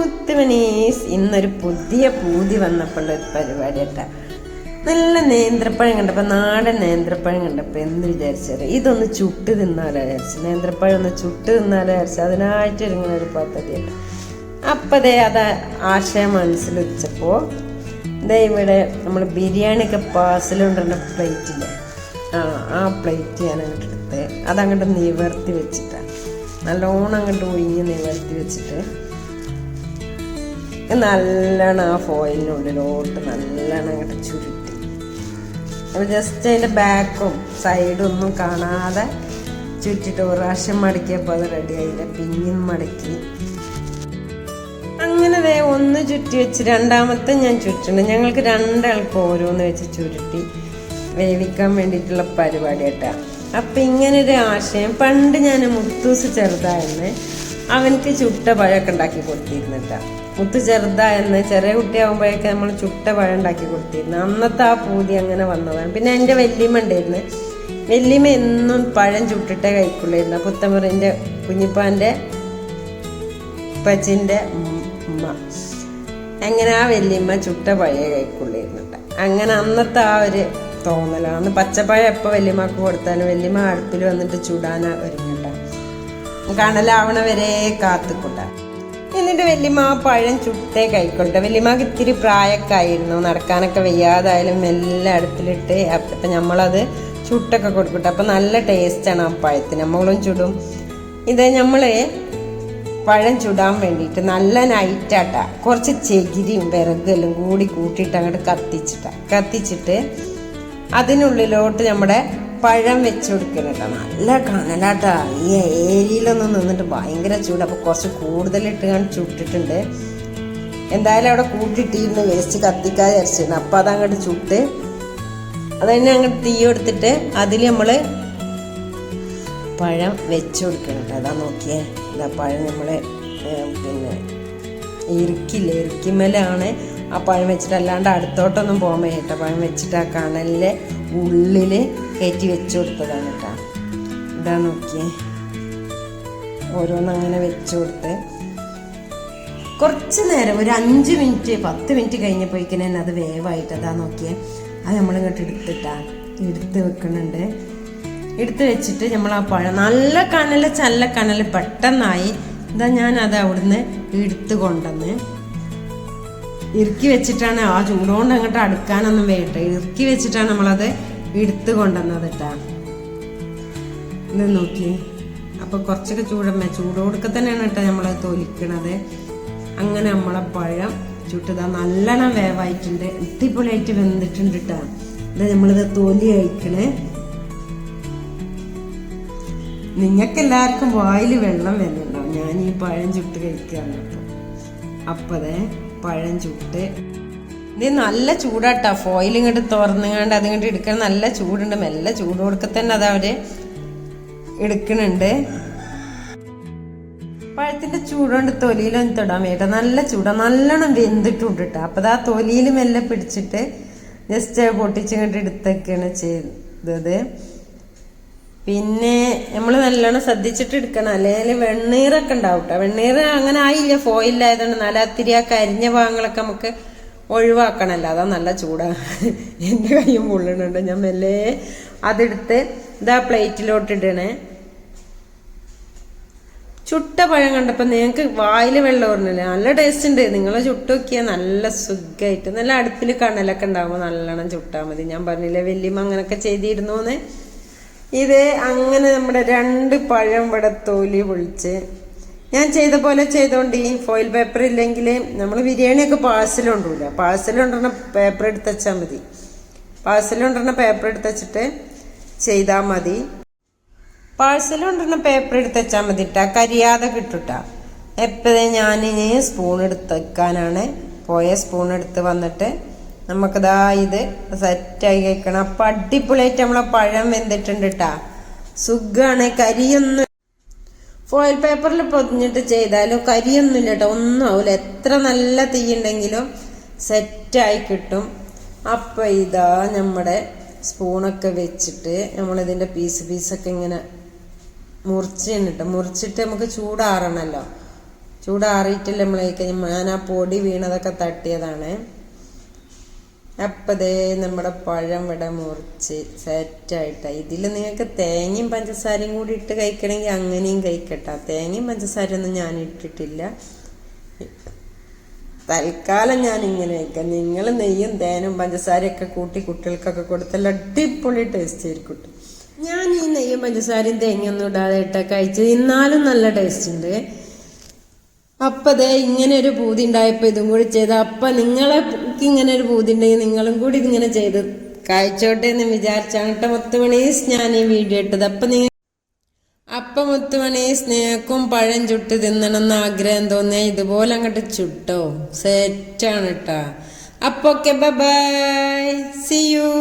മുത്തുമണീസ്, ഇന്നൊരു പുതിയ പൂതി വന്നപ്പോൾ ഒരു പരിപാടി കേട്ടാ. നല്ല നേന്ത്രപ്പഴം കണ്ടപ്പോൾ, നാടൻ നേന്ത്രപ്പഴം കണ്ടപ്പോൾ എന്ത് വിചാരിച്ചത്, ഇതൊന്ന് ചുട്ട് തിന്നാലോ വിചാരിച്ചു. നേന്ത്രപ്പഴം ഒന്ന് ചുട്ട് തിന്നാലോ വിചാരിച്ചു. അതിനായിട്ട് ഇങ്ങനെ ഒരു പദ്ധതിയുണ്ട്. അപ്പതേ അത് ആശയം മനസ്സിൽ വെച്ചപ്പോൾ ഇതേ ഇവിടെ നമ്മൾ ബിരിയാണിയൊക്കെ പാഴ്സലുകൊണ്ടുവരുന്ന പ്ലേറ്റില്ലേ, ആ പ്ലേറ്റ് ഞാൻ അങ്ങോട്ട് എടുത്ത് അതങ്ങോട്ട് നിവർത്തി വെച്ചിട്ടാണ്, നല്ലോണം അങ്ങോട്ട് ഒഴിഞ്ഞ് നിവർത്തി വെച്ചിട്ട് നല്ലോണം ആ ഫോയിലിനുള്ളിലോട്ട് നല്ലോണം അങ്ങോട്ട് ചുരുട്ടി. അപ്പോൾ ജസ്റ്റ് അതിൻ്റെ ബാക്കും സൈഡും ഒന്നും കാണാതെ ചുറ്റിട്ട് ഒരു പ്രാവശ്യം മടക്കിയപ്പോൾ അത് റെഡിയായില്ല. പിന്നെയും മടക്കി അങ്ങനെ ഒന്ന് ചുറ്റി വെച്ച് രണ്ടാമത്തെ ഞാൻ ചുറ്റുണ്ട്. ഞങ്ങൾക്ക് രണ്ടാൾക്ക് ഓരോന്ന് വെച്ച് ചുരുട്ടി വേവിക്കാൻ വേണ്ടിയിട്ടുള്ള പരിപാടി കേട്ടാ. അപ്പം ഇങ്ങനൊരു ആശയം പണ്ട് ഞാൻ മുത്തൂസ് ചെറുതായെന്ന് അവനക്ക് ചുട്ട പഴമൊക്കെ ഉണ്ടാക്കി കൊടുത്തിരുന്നിട്ടാ. മുത്ത് ചെറുതായെന്ന് ചെറിയ കുട്ടിയാകുമ്പോഴേക്ക് നമ്മൾ ചുട്ട പഴം ഉണ്ടാക്കി കൊടുത്തിരുന്നു. അന്നത്തെ ആ പൂതി അങ്ങനെ വന്നതാണ്. പിന്നെ എൻ്റെ വല്യമ്മ ഉണ്ടായിരുന്നു. വല്യമ്മ എന്നും പഴം ചുട്ടിട്ടേ കഴിക്കുള്ളായിരുന്നു. പുത്തമ്പുറൻ്റെ കുഞ്ഞിപ്പാൻ്റെ പച്ചിൻ്റെ ഉമ്മ അങ്ങനെ ആ വല്യമ്മ ചുട്ട പഴയ കഴിക്കുള്ളായിരുന്നിട്ട്. അങ്ങനെ അന്നത്തെ ആ ഒരു തോന്നലാണ്. പച്ചപ്പഴം എപ്പോൾ വല്യമ്മക്ക് കൊടുത്താലും വല്യമ്മ അടുപ്പിൽ വന്നിട്ട് ചുടാനാ ഒരുങ്ങണ്ട, കണലാവണ വരെ കാത്തുകൊണ്ട. എന്നിട്ട് വല്യമ്മ ആ പഴം ചുട്ടേ കഴിക്കൊള്ളട്ടെ. വല്യമ്മക്ക് ഇത്തിരി പ്രായമൊക്കെ ആയിരുന്നു, നടക്കാനൊക്കെ വയ്യാതായാലും മെല്ലെ അടുപ്പിലിട്ട് അപ്പം നമ്മളത് ചുട്ടൊക്കെ കൊടുക്കട്ടെ. അപ്പം നല്ല ടേസ്റ്റാണ് ആ പഴത്തിന്. നമ്മളും ചുടും. ഇത് നമ്മൾ പഴം ചുടാൻ വേണ്ടിയിട്ട് നല്ല നൈറ്റാട്ടാ കുറച്ച് ചകിരിയും വിറകെല്ലാം കൂടി കൂട്ടിയിട്ട് അങ്ങോട്ട് കത്തിച്ചിട്ട് അതിനുള്ളിലോട്ട് നമ്മുടെ പഴം വെച്ച് കൊടുക്കണം കേട്ടോ. നല്ല കനലാട്ടാ. ഈ ഏരിയയിലൊന്നും നിന്നിട്ട് ഭയങ്കര ചൂട്. അപ്പോൾ കുറച്ച് കൂടുതലിട്ട് ഞാൻ ചുട്ടിട്ടുണ്ട്. എന്തായാലും അവിടെ കൂട്ടിയിട്ടിരുന്ന് വേസ്റ്റ് കത്തിക്കാതെ വിചാരിച്ചിരുന്നു. അപ്പം അതങ്ങോട്ട് ചുട്ട് അത് തന്നെ അങ്ങോട്ട് തീ കൊടുത്തിട്ട് അതിൽ നമ്മൾ പഴം വെച്ച് കൊടുക്കണം കേട്ടോ. അതാ നോക്കിയേ, ഇതാ പഴം നമ്മൾ പിന്നെ ഇറുക്കിമേലാണ് ആ പഴം വെച്ചിട്ട്, അല്ലാണ്ട് അടുത്തോട്ടൊന്നും പോകാൻ വയ്യട്ടോ. പഴം വെച്ചിട്ട് ആ കണലിലെ ഉള്ളിൽ കയറ്റി വെച്ച് കൊടുത്തതാണ് കേട്ടോ. ഇതാ നോക്കിയേ, ഓരോന്നങ്ങനെ വെച്ച് കൊടുത്ത് കുറച്ച് നേരം ഒരു 5 മിനിറ്റ് 10 മിനിറ്റ് കഴിഞ്ഞപ്പോഴേക്കിനെ അത് വേവായിട്ട് അതാ നോക്കിയേ. അത് നമ്മളിങ്ങോട്ട് എടുത്ത് വെക്കുന്നുണ്ട്. എടുത്ത് വെച്ചിട്ട് നമ്മൾ ആ പഴം നല്ല കനൽ പെട്ടെന്നായി. ഇതാ ഞാൻ അത് അവിടുന്ന് എടുത്ത് കൊണ്ടുവന്ന് ഇറുക്കി വെച്ചിട്ടാണ്, ആ ചൂടുകൊണ്ട് അങ്ങോട്ട് അടുക്കാനൊന്നും വേണ്ട, ഇറുക്കി വെച്ചിട്ടാണ് നമ്മളത് എടുത്ത് കൊണ്ടുവന്നത് കേട്ടാ. ഇത് നോക്കി, അപ്പൊ കുറച്ചൊക്കെ ചൂടോടുക്കെ തന്നെയാണ് കേട്ടോ നമ്മളത് തൊലിക്കണത്. അങ്ങനെ നമ്മളെ പഴം ചുട്ടതാ നല്ലോണം വേവായിട്ടുണ്ട്, അടിപൊളിയായിട്ട് വെന്തിട്ടുണ്ട് കേട്ടാ. ഇത് നമ്മളിത് തൊലി കഴിക്കണേ. നിങ്ങൾക്കെല്ലാവർക്കും വായിൽ വെള്ളം വരുന്നുണ്ടാവും ഞാൻ ഈ പഴം ചുട്ട് കഴിക്കുകയാണ്. അപ്പതേ പഴം ചുട്ട് ഇത് നല്ല ചൂടാട്ടാ. ഫോയിൽ ഇങ്ങോട്ട് തുറന്നുകൊണ്ട് അതിങ്ങോട്ട് എടുക്കാൻ നല്ല ചൂടുണ്ട്. മെല്ലെ ചൂട് കൊടുക്ക തന്നെ അത് അവര് എടുക്കണുണ്ട്. പഴത്തിന്റെ ചൂടുകൊണ്ട് തൊലിയിലൊന്നും തൊടാൻ വേണ്ട, നല്ല ചൂടാ, നല്ലോണം വെന്തിട്ടുണ്ട് കേട്ടോ. അപ്പൊ ആ തൊലിയിൽ മെല്ലെ പിടിച്ചിട്ട് ജസ്റ്റ് പൊട്ടിച്ചിങ്ങോട്ട് എടുത്തൊക്കെയാണ് ചെയ്തത്. പിന്നെ നമ്മൾ നല്ലോണം ശ്രദ്ധിച്ചിട്ട് എടുക്കണം, അല്ലെങ്കിൽ വെണ്ണീറൊക്കെ ഉണ്ടാവും കേട്ടോ. വെണ്ണീർ അങ്ങനെ ആയില്ല, ഫോയിലായതുകൊണ്ട് നല്ല അത്തിരി ആ കരിഞ്ഞ ഭാഗങ്ങളൊക്കെ നമുക്ക് ഒഴിവാക്കണമല്ലോ. അതാ നല്ല ചൂടാ. എൻ്റെ കയ്യും പൊള്ളണുണ്ട്. ഞാൻ മെല്ലെ അതെടുത്ത് ഇതാ പ്ലേറ്റിലോട്ട് ഇടണേ. ചുട്ട പഴം കണ്ടപ്പോൾ നിങ്ങൾക്ക് വായിൽ വെള്ളം ഓർന്നില്ല, നല്ല ടേസ്റ്റ് ഉണ്ട്. നിങ്ങൾ ചുട്ട് നോക്കിയാൽ നല്ല സുഖമായിട്ട്, നല്ല അടുപ്പിൽ കണലൊക്കെ ഉണ്ടാകുമ്പോൾ നല്ലോണം ചുട്ടാൽ മതി. ഞാൻ പറഞ്ഞില്ലേ വല്യമ്മ അങ്ങനെയൊക്കെ ചെയ്തിരുന്നോന്ന്. ഇത് അങ്ങനെ നമ്മുടെ 2 പഴം ഇവിടെ തൊലി പൊളിച്ച് ഞാൻ ചെയ്ത പോലെ ചെയ്തോണ്ട്. ഈ ഫോയിൽ പേപ്പർ ഇല്ലെങ്കിൽ നമ്മൾ ബിരിയാണിയൊക്കെ പാഴ്സൽ കൊണ്ടുപോകില്ല, പാഴ്സൽ കൊണ്ടുവരുന്ന പേപ്പർ എടുത്ത് വെച്ചാൽ മതി. പാഴ്സൽ കൊണ്ടുവരുന്ന പേപ്പർ എടുത്ത് വെച്ചിട്ട് ചെയ്താൽ മതി. പാഴ്സൽ കൊണ്ടുവരുന്ന പേപ്പർ എടുത്ത് വെച്ചാൽ മതി ഇട്ടാ, കരിയാതെ കിട്ടുട്ടാ. എപ്പോഴേ ഞാൻ സ്പൂൺ എടുത്ത് വെക്കാനാണ് പോയ. സ്പൂൺ എടുത്ത് വന്നിട്ട് നമുക്കിതാ ഇത് സെറ്റായി കഴിക്കണം. അപ്പം അടിപൊളിയായിട്ട് നമ്മളെ പഴം വെന്തിട്ടുണ്ട് കേട്ടാ. സുഖമാണ്. കരിയൊന്നും ഫോയിൽ പേപ്പറിൽ പൊതിഞ്ഞിട്ട് ചെയ്താലും കരിയൊന്നുമില്ല കേട്ടോ, ഒന്നും ആവില്ല. എത്ര നല്ല തീ ഉണ്ടെങ്കിലും സെറ്റായി കിട്ടും. അപ്പം ഇതാ നമ്മുടെ സ്പൂണൊക്കെ വെച്ചിട്ട് നമ്മളിതിൻ്റെ പീസൊക്കെ ഇങ്ങനെ മുറിച്ചിട്ട് നമുക്ക് ചൂടാറണല്ലോ. ചൂടാറിയിട്ടില്ല നമ്മളേക്ക്. ഞാൻ ആ പൊടി വീണതൊക്കെ തട്ടിയതാണ്. അപ്പതേ നമ്മുടെ പഴം ഇവിടെ മുറിച്ച് സെറ്റായിട്ടാ. ഇതിൽ നിങ്ങൾക്ക് തേങ്ങയും പഞ്ചസാരയും കൂടി ഇട്ട് കഴിക്കണമെങ്കിൽ അങ്ങനെയും കഴിക്കട്ടെ. തേങ്ങയും പഞ്ചസാരയൊന്നും ഞാൻ ഇട്ടിട്ടില്ല. തൽക്കാലം ഞാൻ ഇങ്ങനെ കഴിക്കാം. നിങ്ങൾ നെയ്യും തേനും പഞ്ചസാരയൊക്കെ കൂട്ടി കുട്ടികൾക്കൊക്കെ കൊടുത്തല്ല അടിപൊളി ടേസ്റ്റ് ആയിരിക്കും. ഞാൻ ഈ നെയ്യും പഞ്ചസാരയും തേങ്ങയൊന്നും ഇടാതെ ഇട്ട കഴിച്ചത്, എന്നാലും നല്ല ടേസ്റ്റ് ഉണ്ട്. അപ്പതേ ഇങ്ങനെ ഒരു പൂതി ഉണ്ടായപ്പോ ഇതും കൂടി ചെയ്ത. അപ്പൊ നിങ്ങളെ ഇങ്ങനെ ഒരു പൂതി ഉണ്ടെങ്കിൽ നിങ്ങളും കൂടി ഇതിങ്ങനെ ചെയ്ത് കഴിച്ചോട്ടെ എന്ന് വിചാരിച്ചാണ് കേട്ടോ മുത്തുമണീസ് ഞാൻ ഈ വീഡിയോ ഇട്ടത്. അപ്പൊ മുത്തുമണീസ് നിങ്ങൾക്കും പഴം ചുട്ട് തിന്നണമെന്ന് ആഗ്രഹം തോന്നിയ ഇതുപോലെ അങ്ങോട്ട് ചുട്ടോ, സെറ്റാണ് കേട്ടാ. അപ്പൊ ഓക്കെ, ബൈ, സീ യു.